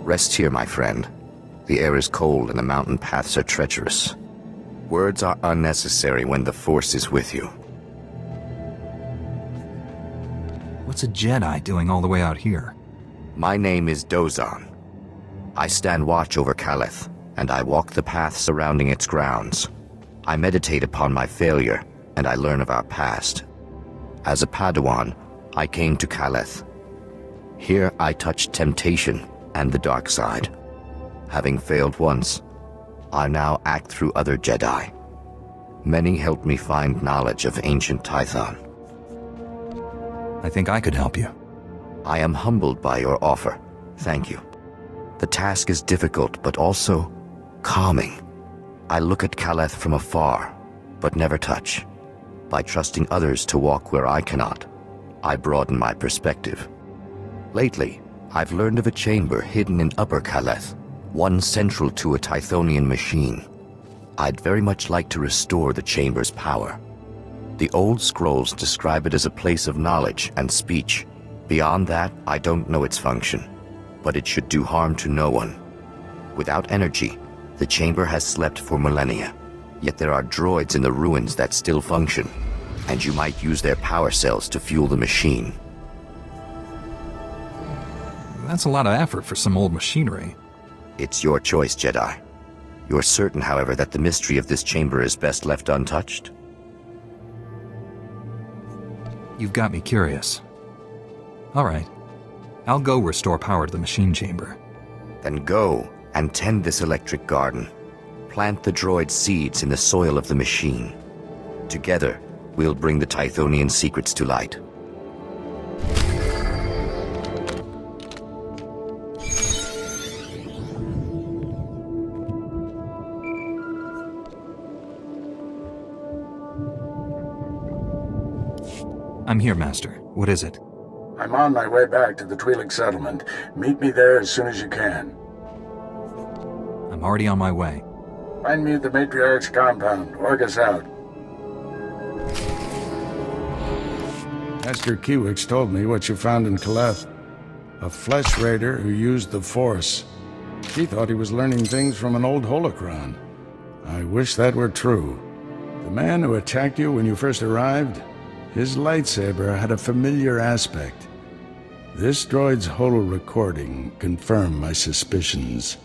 Rest here, my friend. The air is cold and the mountain paths are treacherous. Words are unnecessary when the Force is with you. What's a Jedi doing all the way out here? My name is Dozan. I stand watch over Kaleth, and I walk the path surrounding its grounds. I meditate upon my failure, and I learn of our past. As a Padawan, I came to Kaleth. Here I touched temptation and the dark side. Having failed once, I now act through other Jedi. Many helped me find knowledge of ancient Tython. I think I could help you. I am humbled by your offer. Thank you. The task is difficult, but also calming. I look at Kaleth from afar, but never touch. By trusting others to walk where I cannot, I broaden my perspective. Lately, I've learned of a chamber hidden in Upper Kaleth, one central to a Tythonian machine. I'd very much like to restore the chamber's power. The old scrolls describe it as a place of knowledge and speech. Beyond that, I don't know its function, but it should do harm to no one. Without energy, the chamber has slept for millennia. Yet there are droids in the ruins that still function, and you might use their power cells to fuel the machine. That's a lot of effort for some old machinery. It's your choice, Jedi. You're certain, however, that the mystery of this chamber is best left untouched? You've got me curious. All right. I'll go restore power to the machine chamber. Then go and tend this electric garden. Plant the droid seeds in the soil of the machine. Together, we'll bring the Tythonian secrets to light. I'm here, Master. What is it? I'm on my way back to the Twi'lek settlement. Meet me there as soon as you can. I'm already on my way. Find me at the Matriarch's compound. Orgus out. Master Kiwix told me what you found in Kaleth. A flesh raider who used the Force. He thought he was learning things from an old holocron. I wish that were true. The man who attacked you when you first arrived, his lightsaber had a familiar aspect. This droid's holo recording confirmed my suspicions.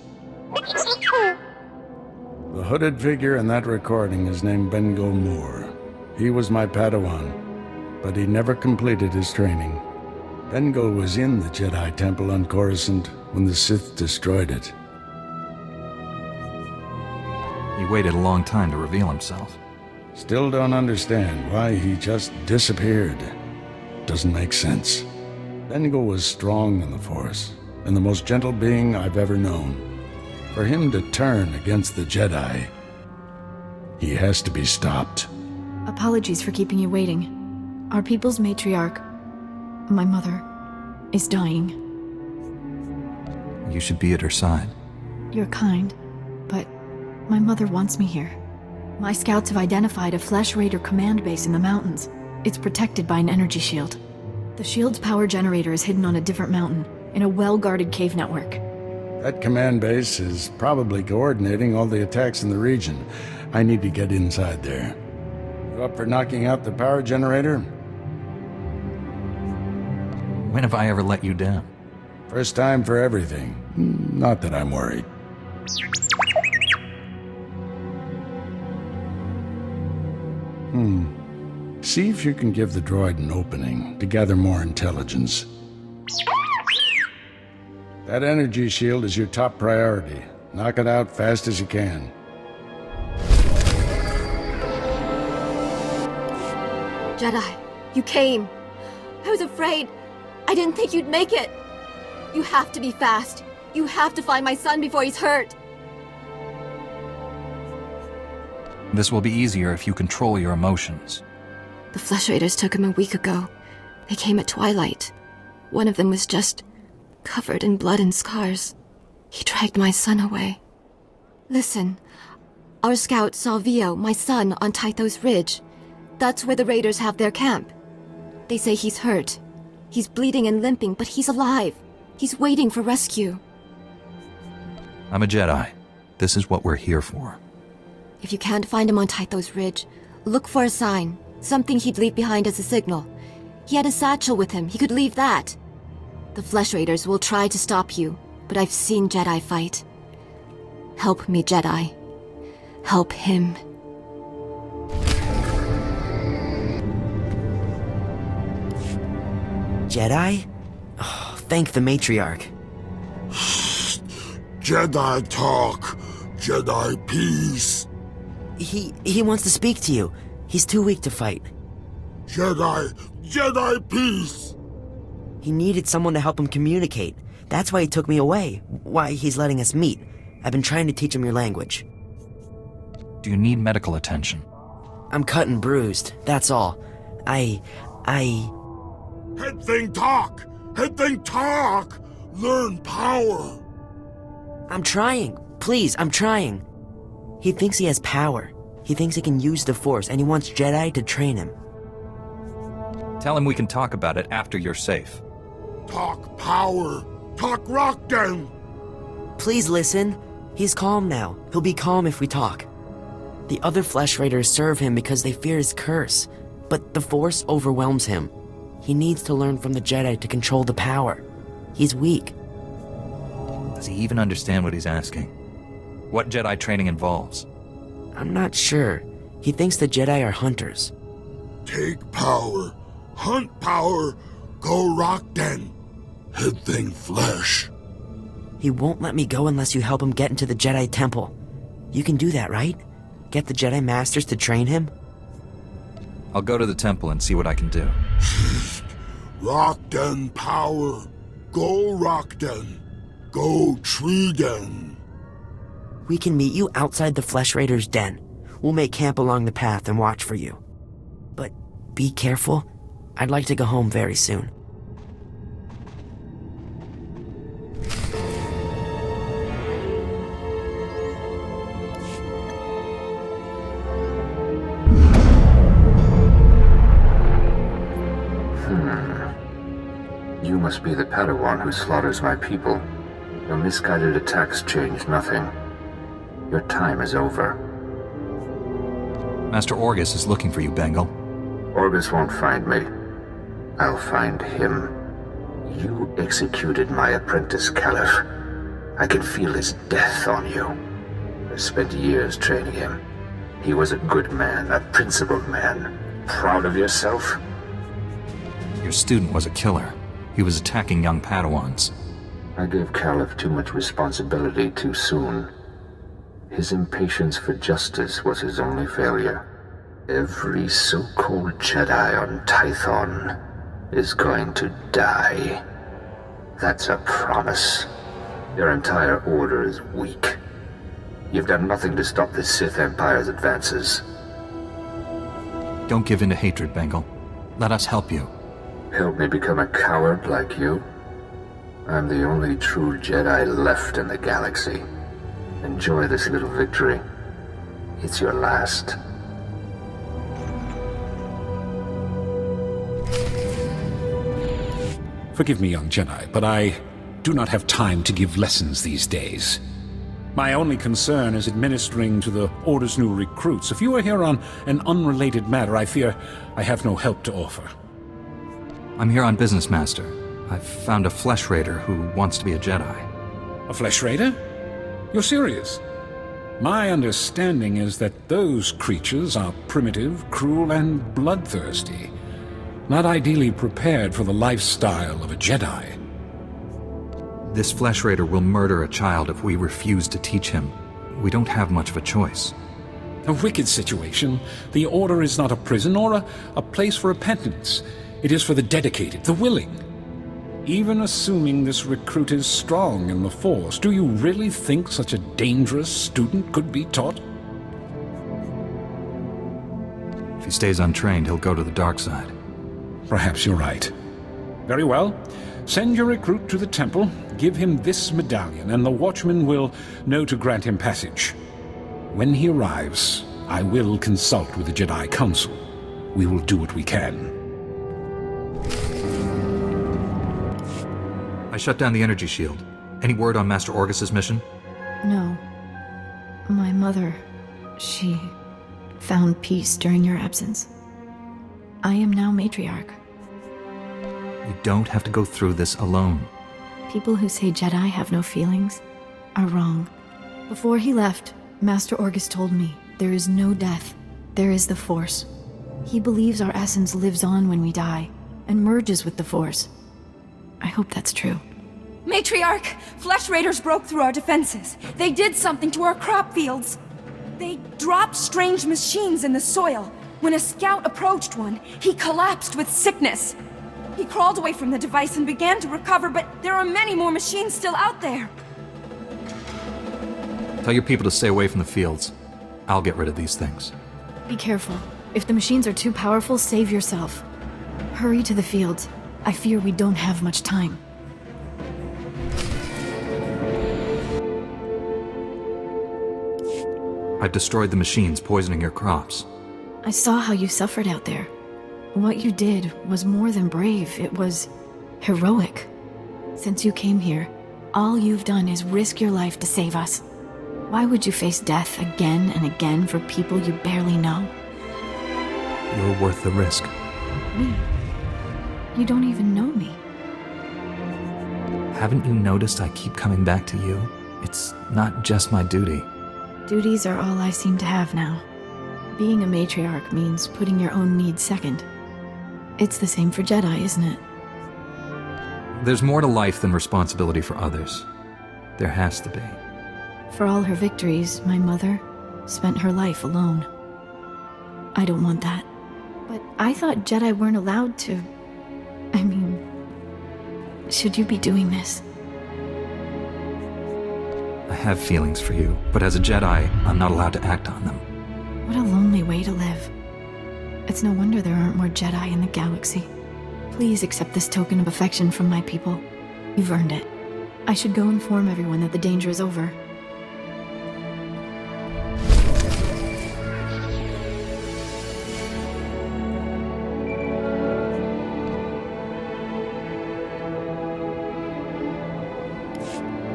The hooded figure in that recording is named Bengal Morr. He was my Padawan, but he never completed his training. Bengal was in the Jedi Temple on Coruscant when the Sith destroyed it. He waited a long time to reveal himself. Still don't understand why he just disappeared. Doesn't make sense. Bengal was strong in the Force, and the most gentle being I've ever known. For him to turn against the Jedi, he has to be stopped. Apologies for keeping you waiting. Our people's matriarch, my mother, is dying. You should be at her side. You're kind, but my mother wants me here. My scouts have identified a Flesh Raider command base in the mountains. It's protected by an energy shield. The shield's power generator is hidden on a different mountain, in a well-guarded cave network. That command base is probably coordinating all the attacks in the region. I need to get inside there. You up for knocking out the power generator? When have I ever let you down? First time for everything. Not that I'm worried. See if you can give the droid an opening to gather more intelligence. That energy shield is your top priority. Knock it out fast as you can. Jedi, you came. I was afraid. I didn't think you'd make it. You have to be fast. You have to find my son before he's hurt. This will be easier if you control your emotions. The Flesh Raiders took him a week ago. They came at twilight. One of them was just covered in blood and scars. He dragged my son away. Listen, our scout saw Vio, my son, on Tythos Ridge. That's where the Raiders have their camp. They say he's hurt. He's bleeding and limping, but he's alive. He's waiting for rescue. I'm a Jedi. This is what we're here for. If you can't find him on Tythos Ridge, look for a sign. Something he'd leave behind as a signal. He had a satchel with him. He could leave that. The Flesh Raiders will try to stop you, but I've seen Jedi fight. Help me, Jedi. Help him. Jedi? Oh, thank the matriarch. Jedi talk. Jedi peace. He wants to speak to you. He's too weak to fight. Jedi peace. He needed someone to help him communicate. That's why he took me away. Why he's letting us meet. I've been trying to teach him your language. Do you need medical attention? I'm cut and bruised, that's all. Head thing talk. Head thing talk. Learn power. I'm trying. Please, I'm trying. He thinks he has power. He thinks he can use the Force, and he wants Jedi to train him. Tell him we can talk about it after you're safe. Talk power. Talk rock down. Please listen. He's calm now. He'll be calm if we talk. The other Flesh Raiders serve him because they fear his curse, but the Force overwhelms him. He needs to learn from the Jedi to control the power. He's weak. Does he even understand what he's asking? What Jedi training involves? I'm not sure. He thinks the Jedi are hunters. Take power. Hunt power. Go rock den. Head thing flesh. He won't let me go unless you help him get into the Jedi Temple. You can do that, right? Get the Jedi Masters to train him? I'll go to the temple and see what I can do. Rock den power. Go rock den. Go tree den. We can meet you outside the Flesh Raiders' den. We'll make camp along the path and watch for you. But be careful. I'd like to go home very soon. You must be the Padawan who slaughters my people. Your misguided attacks change nothing. Your time is over. Master Orgus is looking for you, Bengal. Orgus won't find me. I'll find him. You executed my apprentice, Kaleth. I can feel his death on you. I spent years training him. He was a good man, a principled man. Proud of yourself? Your student was a killer. He was attacking young Padawans. I gave Kaleth too much responsibility too soon. His impatience for justice was his only failure. Every so-called Jedi on Tython is going to die. That's a promise. Your entire order is weak. You've done nothing to stop the Sith Empire's advances. Don't give in to hatred, Bengal. Let us help you. Help me become a coward like you? I'm the only true Jedi left in the galaxy. Enjoy this little victory. It's your last. Forgive me, young Jedi, but I do not have time to give lessons these days. My only concern is administering to the Order's new recruits. If you are here on an unrelated matter, I fear I have no help to offer. I'm here on business, Master. I've found a Flesh Raider who wants to be a Jedi. A Flesh Raider? You're serious? My understanding is that those creatures are primitive, cruel, and bloodthirsty. Not ideally prepared for the lifestyle of a Jedi. This Flesh Raider will murder a child if we refuse to teach him. We don't have much of a choice. A wicked situation. The Order is not a prison or a place for repentance. It is for the dedicated, the willing. Even assuming this recruit is strong in the Force, do you really think such a dangerous student could be taught? If he stays untrained, he'll go to the dark side. Perhaps you're right. Very well. Send your recruit to the temple, give him this medallion, and the Watchman will know to grant him passage. When he arrives, I will consult with the Jedi Council. We will do what we can. I shut down the energy shield. Any word on Master Orgus's mission? No. My mother, she found peace during your absence. I am now matriarch. You don't have to go through this alone. People who say Jedi have no feelings are wrong. Before he left, Master Orgus told me there is no death. There is the Force. He believes our essence lives on when we die and merges with the Force. I hope that's true. Matriarch! Flesh Raiders broke through our defenses. They did something to our crop fields. They dropped strange machines in the soil. When a scout approached one, he collapsed with sickness. He crawled away from the device and began to recover, but there are many more machines still out there. Tell your people to stay away from the fields. I'll get rid of these things. Be careful. If the machines are too powerful, save yourself. Hurry to the fields. I fear we don't have much time. I've destroyed the machines poisoning your crops. I saw how you suffered out there. What you did was more than brave, it was heroic. Since you came here, all you've done is risk your life to save us. Why would you face death again and again for people you barely know? You're worth the risk. Me? You don't even know me. Haven't you noticed I keep coming back to you? It's not just my duty. Duties are all I seem to have now. Being a matriarch means putting your own needs second. It's the same for Jedi, isn't it? There's more to life than responsibility for others. There has to be. For all her victories, my mother spent her life alone. I don't want that. But I thought Jedi weren't allowed to... I mean... Should you be doing this? I have feelings for you, but as a Jedi, I'm not allowed to act on them. What a lonely way to live. It's no wonder there aren't more Jedi in the galaxy. Please accept this token of affection from my people. You've earned it. I should go inform everyone that the danger is over.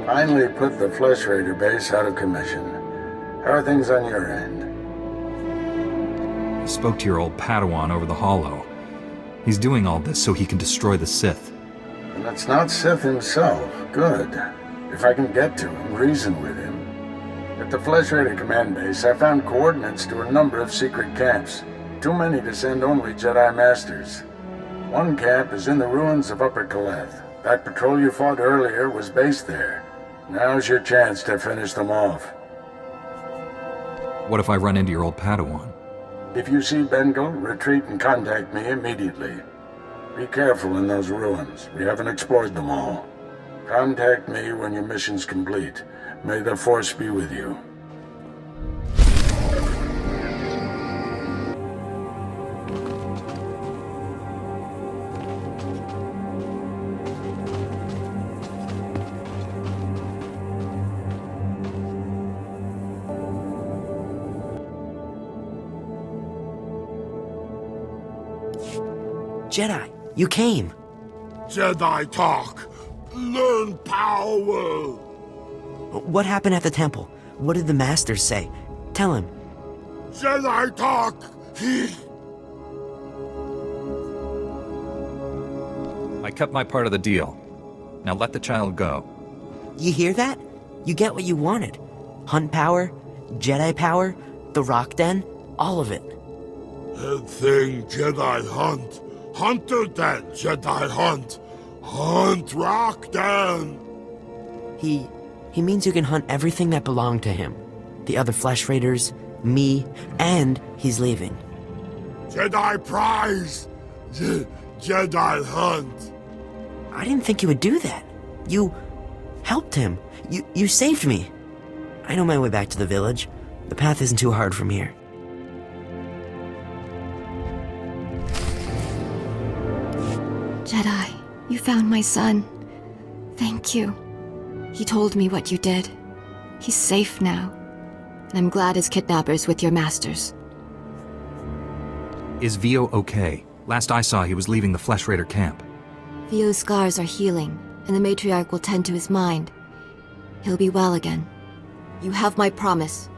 Finally put the Flesh Raider base out of commission. How are things on your end? I spoke to your old Padawan over the Hollow. He's doing all this so he can destroy the Sith. And it's not Sith himself. Good. If I can get to him, reason with him. At the Flesh Raider command base, I found coordinates to a number of secret camps. Too many to send only Jedi Masters. One camp is in the ruins of Upper Kaleth. That patrol you fought earlier was based there. Now's your chance to finish them off. What if I run into your old Padawan? If you see Bengal, retreat and contact me immediately. Be careful in those ruins. We haven't explored them all. Contact me when your mission's complete. May the Force be with you. Jedi, you came. Jedi talk. Learn power. What happened at the temple? What did the Masters say? Tell him. Jedi talk. I kept my part of the deal. Now let the child go. You hear that? You get what you wanted. Hunt power, Jedi power, the Rock Den, all of it. That thing Jedi hunt. Hunter Den Jedi hunt. Hunt Rock Den. He means you can hunt everything that belonged to him. The other Flesh Raiders, me, and he's leaving. Jedi prize. Jedi hunt. I didn't think you would do that. You helped him. You saved me. I know my way back to the village. The path isn't too hard from here. Jedi, you found my son. Thank you. He told me what you did. He's safe now. And I'm glad his kidnapper's with your masters. Is Vio okay? Last I saw, he was leaving the Flesh Raider camp. Vio's scars are healing, and the matriarch will tend to his mind. He'll be well again. You have my promise.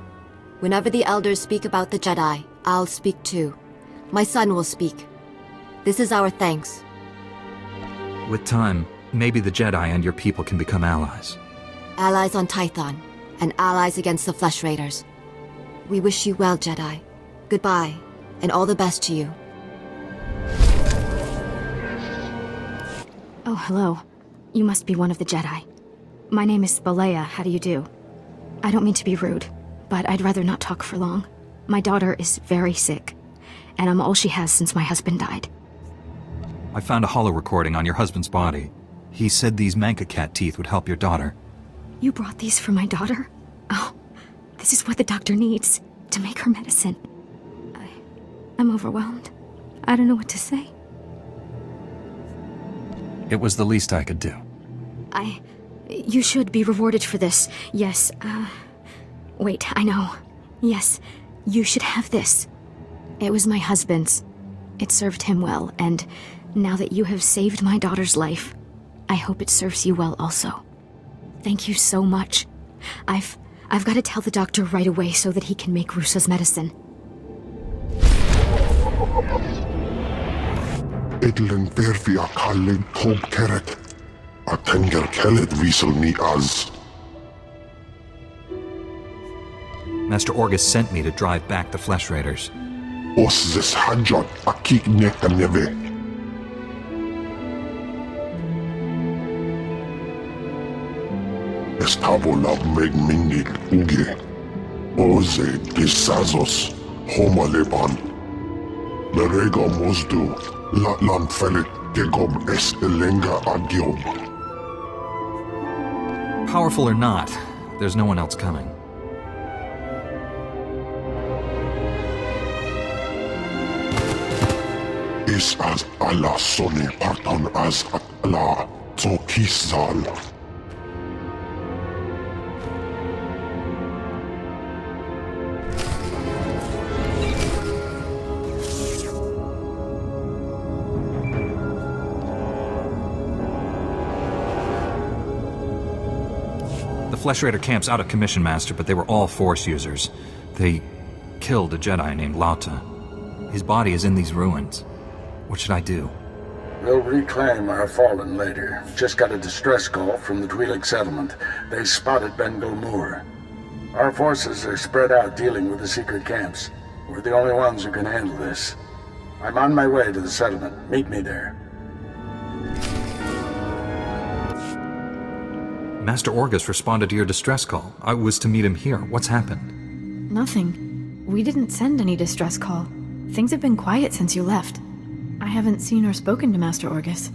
Whenever the elders speak about the Jedi, I'll speak too. My son will speak. This is our thanks. With time, maybe the Jedi and your people can become allies. Allies on Tython, and allies against the Flesh Raiders. We wish you well, Jedi. Goodbye, and all the best to you. Oh, hello. You must be one of the Jedi. My name is Spalea. How do you do? I don't mean to be rude, but I'd rather not talk for long. My daughter is very sick, and I'm all she has since my husband died. I found a holo recording on your husband's body. He said these Manka cat teeth would help your daughter. You brought these for my daughter? Oh, this is what the doctor needs to make her medicine. I'm overwhelmed. I don't know what to say. It was the least I could do. You should be rewarded for this. Yes, wait, I know. Yes, you should have this. It was my husband's. It served him well, and now that you have saved my daughter's life, I hope it serves you well also. Thank you so much. I've got to tell the doctor right away so that he can make Rusa's medicine. Edlen verfia kallen tob keret. Atenger Kaleth wiesel ni az. Master Orgus sent me to drive back the Flesh Raiders. Os zes hajjot akik neka neve. Estavo lab meg mingil uge. Oze disazos homaleban. Lerega mozdu latlan felet gegob estelenga agiob. Powerful or not, there's no one else coming. Is as Allah soni parton as at Allah zokisal. The Flesh Raider camp's out of commission, Master, but they were all Force users. They killed a Jedi named Lauta. His body is in these ruins. What should I do? We'll reclaim our fallen later. Just got a distress call from the Twi'lek settlement. They spotted Bengal Morr. Our forces are spread out dealing with the secret camps. We're the only ones who can handle this. I'm on my way to the settlement. Meet me there. Master Orgus responded to your distress call. I was to meet him here. What's happened? Nothing. We didn't send any distress call. Things have been quiet since you left. I haven't seen or spoken to Master Orgus.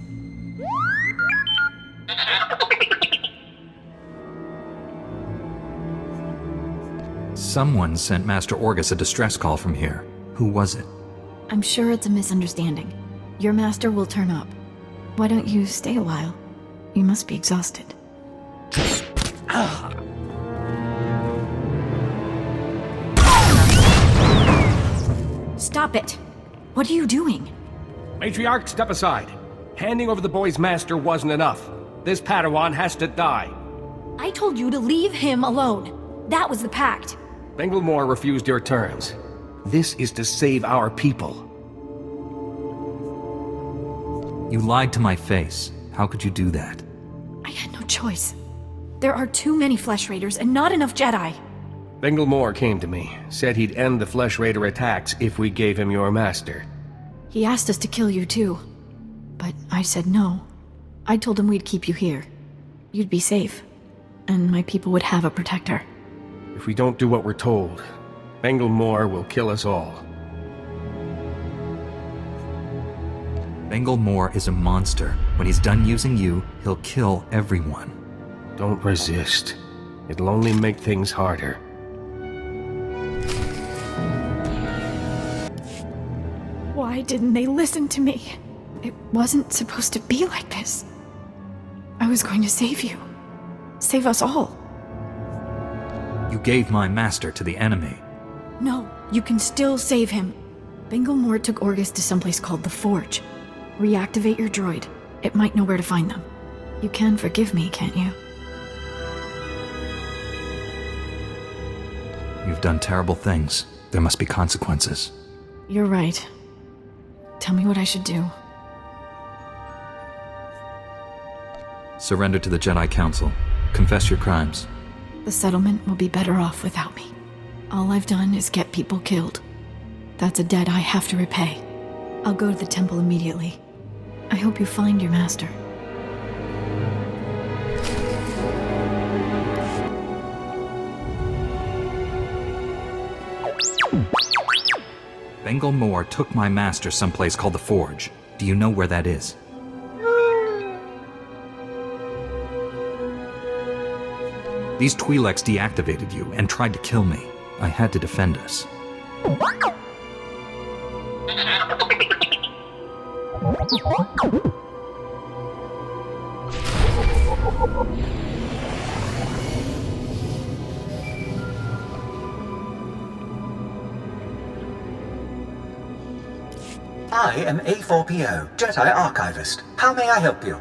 Someone sent Master Orgus a distress call from here. Who was it? I'm sure it's a misunderstanding. Your master will turn up. Why don't you stay a while? You must be exhausted. Stop it! What are you doing? Matriarch, step aside. Handing over the boy's master wasn't enough. This Padawan has to die. I told you to leave him alone. That was the pact. Bengal Morr refused your terms. This is to save our people. You lied to my face. How could you do that? I had no choice. There are too many Flesh Raiders and not enough Jedi. Bengal Morr came to me, said he'd end the Flesh Raider attacks if we gave him your master. He asked us to kill you too. But I said no. I told him we'd keep you here. You'd be safe. And my people would have a protector. If we don't do what we're told, Bengal Morr will kill us all. Bengal Morr is a monster. When he's done using you, he'll kill everyone. Don't resist. It'll only make things harder. Why didn't they listen to me? It wasn't supposed to be like this. I was going to save you. Save us all. You gave my master to the enemy. No, you can still save him. Bengal Morr took Orgus to someplace called the Forge. Reactivate your droid. It might know where to find them. You can forgive me, can't you? You've done terrible things. There must be consequences. You're right. Tell me what I should do. Surrender to the Jedi Council. Confess your crimes. The settlement will be better off without me. All I've done is get people killed. That's a debt I have to repay. I'll go to the temple immediately. I hope you find your master. Bengal Morr took my master someplace called the Forge. Do you know where that is? These Twi'leks deactivated you and tried to kill me. I had to defend us. I am A4PO, Jedi Archivist. How may I help you?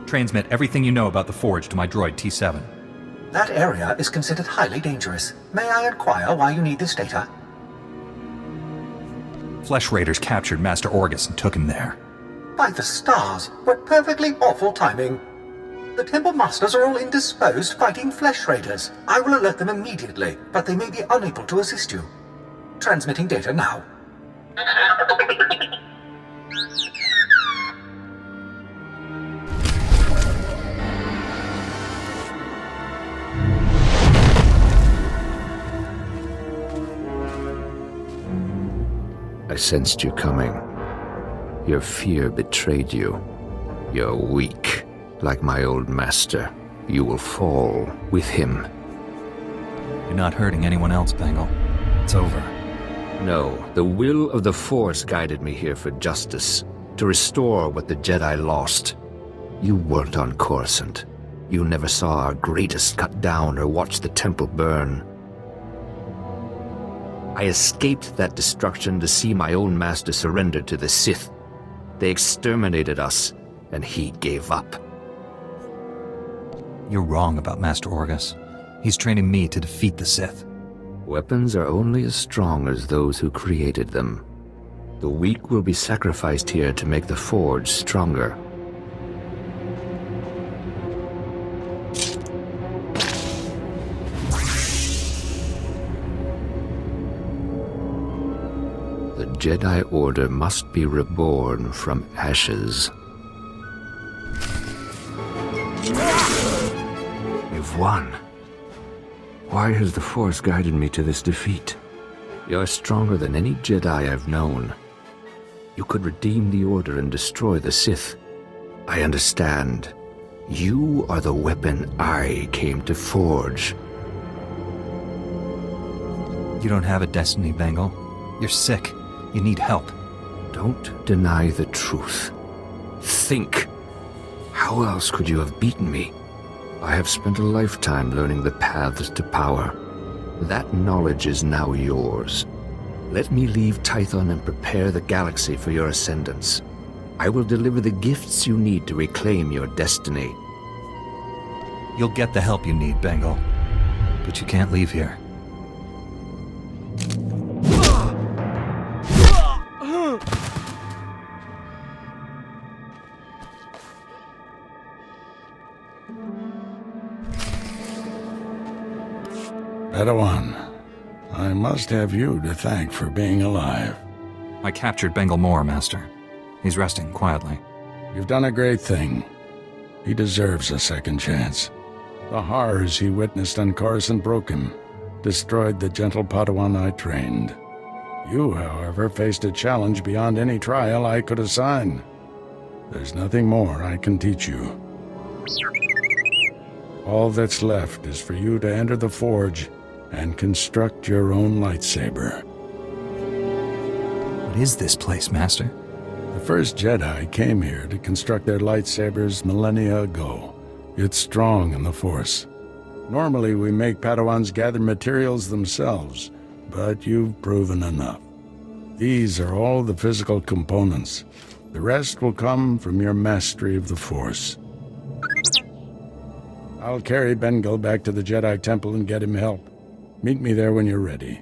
Transmit everything you know about the Forge to my droid T7. That area is considered highly dangerous. May I inquire why you need this data? Flesh Raiders captured Master Orgus and took him there. By the stars, what perfectly awful timing. The Temple Masters are all indisposed fighting Flesh Raiders. I will alert them immediately, but they may be unable to assist you. Transmitting data now. I sensed you coming. Your fear betrayed you. You're weak, like my old master. You will fall with him. You're not hurting anyone else, Bengal. It's over. No, the will of the Force guided me here for justice, to restore what the Jedi lost. You weren't on Coruscant. You never saw our greatest cut down or watched the temple burn. I escaped that destruction to see my own master surrender to the Sith. They exterminated us, and he gave up. You're wrong about Master Orgus. He's training me to defeat the Sith. Weapons are only as strong as those who created them. The weak will be sacrificed here to make the Forge stronger. The Jedi Order must be reborn from ashes. You've won. Why has the Force guided me to this defeat? You're stronger than any Jedi I've known. You could redeem the Order and destroy the Sith. I understand. You are the weapon I came to forge. You don't have a destiny, Bengal. You're sick. You need help. Don't deny the truth. Think. How else could you have beaten me? I have spent a lifetime learning the paths to power. That knowledge is now yours. Let me leave Tython and prepare the galaxy for your ascendance. I will deliver the gifts you need to reclaim your destiny. You'll get the help you need, Bengal. But you can't leave here. Padawan, I must have you to thank for being alive. I captured Bengal Morr, Master. He's resting quietly. You've done a great thing. He deserves a second chance. The horrors he witnessed on Coruscant broke him, destroyed the gentle Padawan I trained. You, however, faced a challenge beyond any trial I could assign. There's nothing more I can teach you. All that's left is for you to enter the Forge and construct your own lightsaber. What is this place, Master? The first Jedi came here to construct their lightsabers millennia ago. It's strong in the Force. Normally we make Padawans gather materials themselves, but you've proven enough. These are all the physical components. The rest will come from your mastery of the Force. I'll carry Bengal back to the Jedi Temple and get him help. Meet me there when you're ready.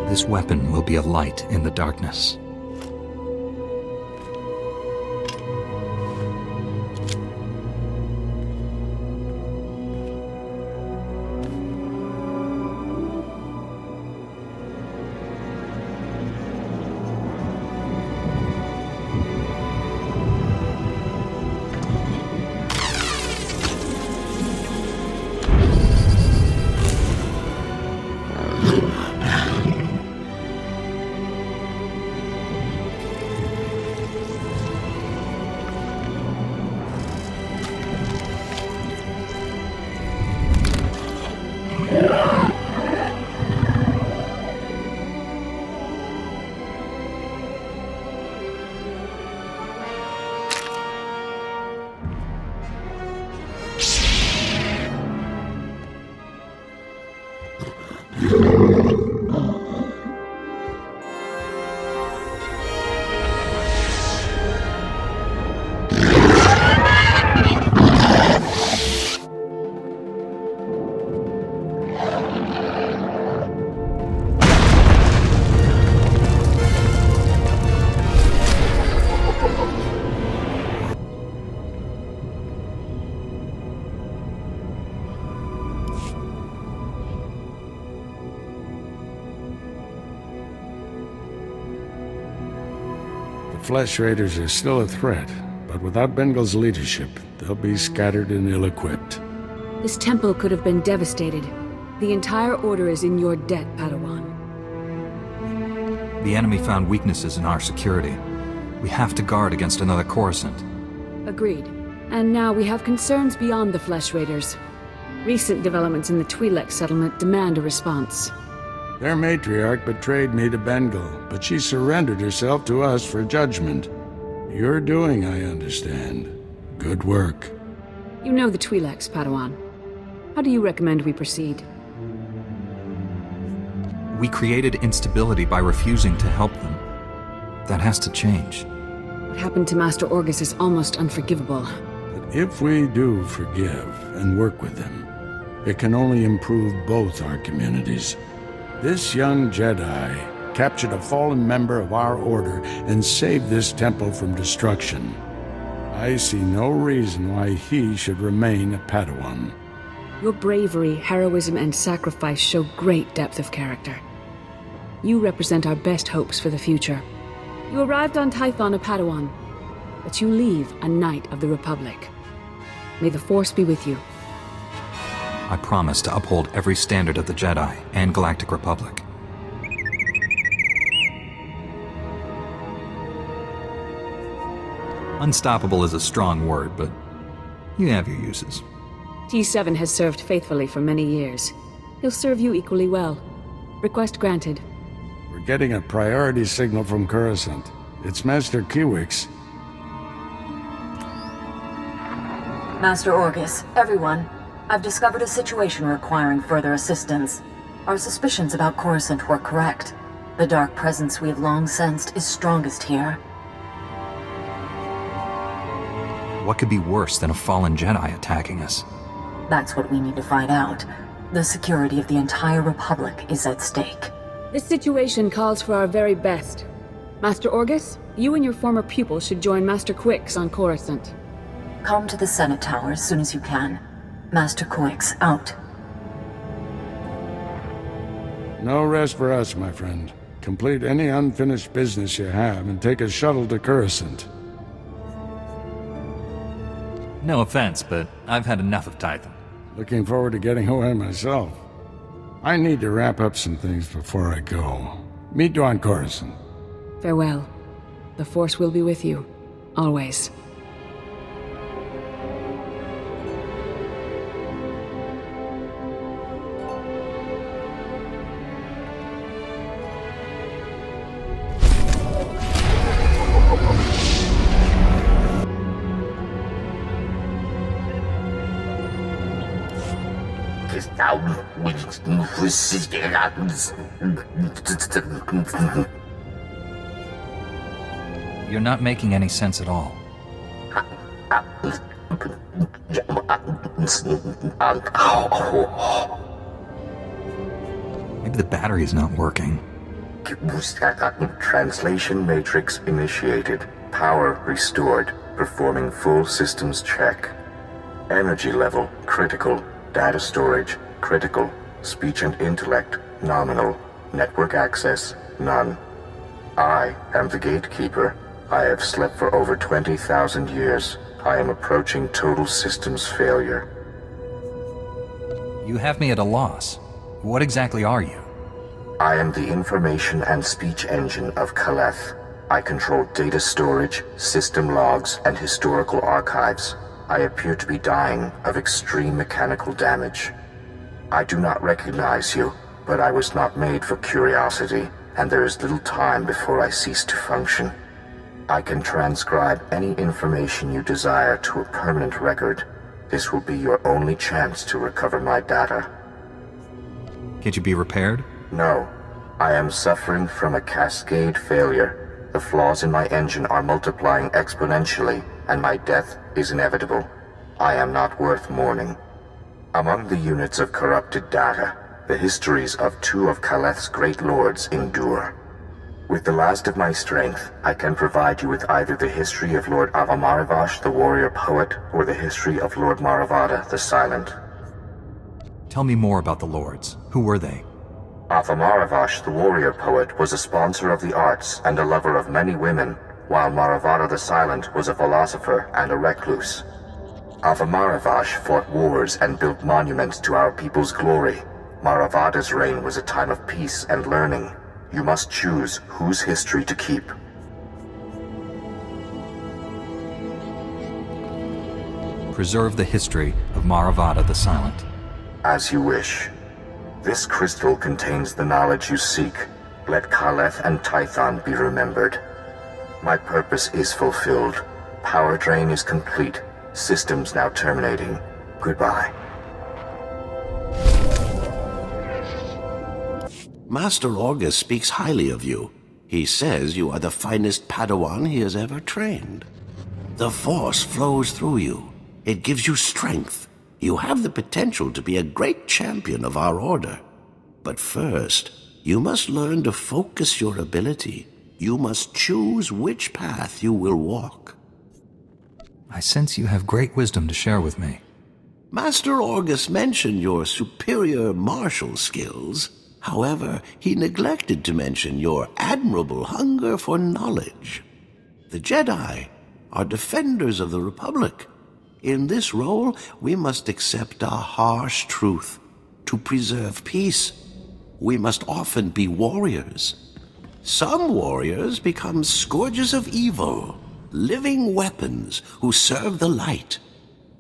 This weapon will be a light in the darkness. The Flesh Raiders are still a threat, but without Bengal's leadership, they'll be scattered and ill-equipped. This temple could have been devastated. The entire order is in your debt, Padawan. The enemy found weaknesses in our security. We have to guard against another Coruscant. Agreed. And now we have concerns beyond the Flesh Raiders. Recent developments in the Twi'lek settlement demand a response. Their matriarch betrayed me to Bengal, but she surrendered herself to us for judgment. You're doing, I understand. Good work. You know the Twi'leks, Padawan. How do you recommend we proceed? We created instability by refusing to help them. That has to change. What happened to Master Orgus is almost unforgivable. But if we do forgive and work with them, it can only improve both our communities. This young Jedi captured a fallen member of our order and saved this temple from destruction. I see no reason why he should remain a Padawan. Your bravery, heroism, and sacrifice show great depth of character. You represent our best hopes for the future. You arrived on Tython a Padawan, but you leave a Knight of the Republic. May the Force be with you. I promise to uphold every standard of the Jedi and Galactic Republic. Unstoppable is a strong word, but you have your uses. T7 has served faithfully for many years. He'll serve you equally well. Request granted. We're getting a priority signal from Coruscant. It's Master Kiwix. Master Orgus, everyone. I've discovered a situation requiring further assistance. Our suspicions about Coruscant were correct. The dark presence we have long sensed is strongest here. What could be worse than a fallen Jedi attacking us? That's what we need to find out. The security of the entire Republic is at stake. This situation calls for our very best. Master Orgus, you and your former pupil should join Master Quix on Coruscant. Come to the Senate Tower as soon as you can. Master Quix, out. No rest for us, my friend. Complete any unfinished business you have and take a shuttle to Coruscant. No offense, but I've had enough of Tython. Looking forward to getting away myself. I need to wrap up some things before I go. Meet you on Coruscant. Farewell. The Force will be with you. Always. You're not making any sense at all. Maybe the battery is not working. Translation matrix initiated. Power restored. Performing full systems check. Energy level critical. Data storage critical. Speech and intellect nominal. Network access none. I am the gatekeeper. I have slept for over 20,000 years. I am approaching total systems failure. You have me at a loss. What exactly are you? I am the information and speech engine of Kaleth. I control data storage, system logs, and historical archives. I appear to be dying of extreme mechanical damage. I do not recognize you, but I was not made for curiosity, and there is little time before I cease to function. I can transcribe any information you desire to a permanent record. This will be your only chance to recover my data. Can't you be repaired? No. I am suffering from a cascade failure. The flaws in my engine are multiplying exponentially, and my death is inevitable. I am not worth mourning. Among the units of corrupted data, the histories of two of Kaleth's great lords endure. With the last of my strength, I can provide you with either the history of Lord Avamaravash, the warrior poet, or the history of Lord Maravada, the silent. Tell me more about the lords. Who were they? Avamaravash, the warrior poet, was a sponsor of the arts and a lover of many women, while Maravada the silent was a philosopher and a recluse. Avamaravash fought wars and built monuments to our people's glory. Maravada's reign was a time of peace and learning. You must choose whose history to keep. Preserve the history of Maravada the Silent. As you wish. This crystal contains the knowledge you seek. Let Kaleth and Tython be remembered. My purpose is fulfilled. Power drain is complete. Systems now terminating. Goodbye. Master Orgus speaks highly of you. He says you are the finest Padawan he has ever trained. The Force flows through you. It gives you strength. You have the potential to be a great champion of our order. But first, you must learn to focus your ability. You must choose which path you will walk. I sense you have great wisdom to share with me. Master Orgus mentioned your superior martial skills. However, he neglected to mention your admirable hunger for knowledge. The Jedi are defenders of the Republic. In this role, we must accept a harsh truth. To preserve peace, we must often be warriors. Some warriors become scourges of evil, living weapons who serve the light.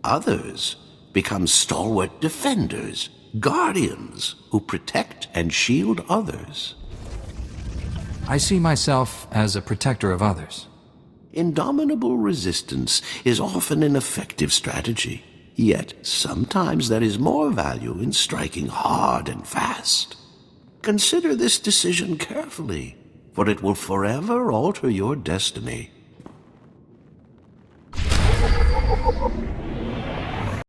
Others become stalwart defenders, guardians who protect and shield others. I see myself as a protector of others. Indomitable resistance is often an effective strategy, yet sometimes there is more value in striking hard and fast. Consider this decision carefully, for it will forever alter your destiny.